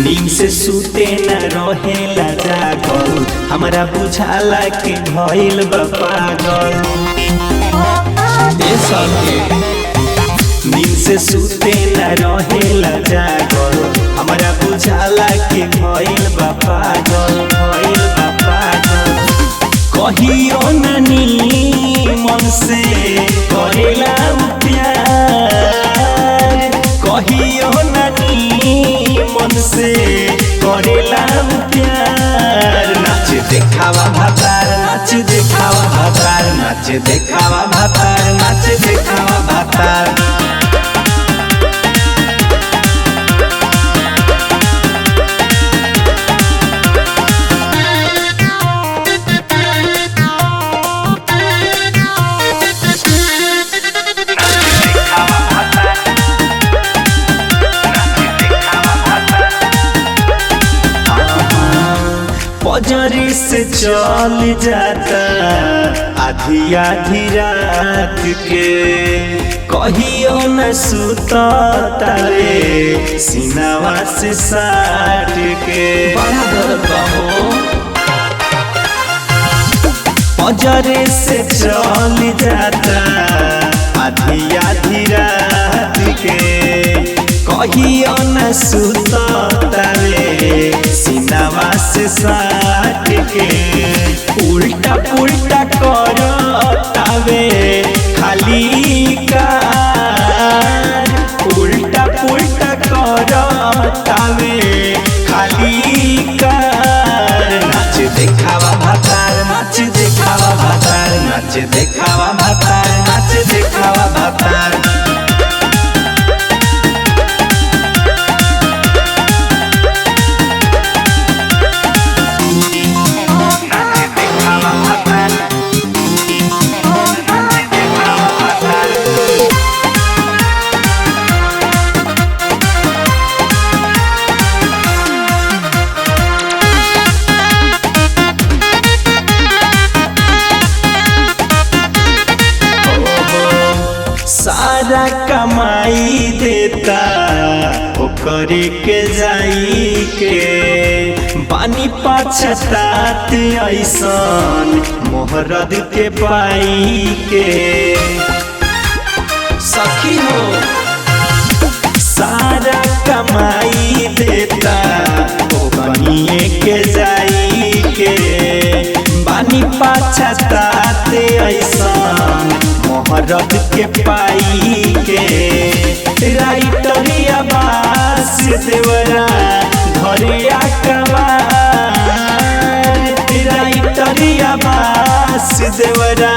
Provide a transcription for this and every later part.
नींद से सूते न रहेला जागल, हमरा बुझाला कि भइल बा पागल। नींद से सूते न रहेला जागल, हमरा बुझाला कि भइल बा पागल, भइल बा पागल। कहियो न मन से करेला प्यार, कहियो न मन से करेला प्यार। नाच देखावा भातार, नाच देखावा भातार, नाच देखावा भातार, नाच देखावा भातार। पजरी से चल जाता आधी आधी रात के, कहियो न सुता तारे सीनावा से साट के। पजरी से चल जाता आधी आधी रात के, कहियो न सुता तारे सीनावा से साट के। उल्टा पुल्टा करतावे खाली कार, उल्टा पुल्टा करतावे खाली कार। नाच देखावा भातार, नाच देखावा भातार, नाच देखावा भातार, नाच देखावा भातार। सारा कमाई देता ओकरे के जाई के, बानी पछतात ऐसन मोहरद के पाई के। सखी हो सारा कमाई देता ओकरे के जाई के, बानी पछतात ऐसन मोहरद के पाई के। राइटरिया बास देवरा धरिया कमार, राइटरिया बास देवरा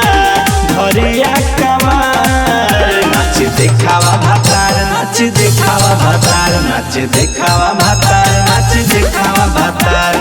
धरिया कमार। नाच देखावा भातार, नाच देखावा भातार, नाच देखावा भातार, नाच देखावा भातार।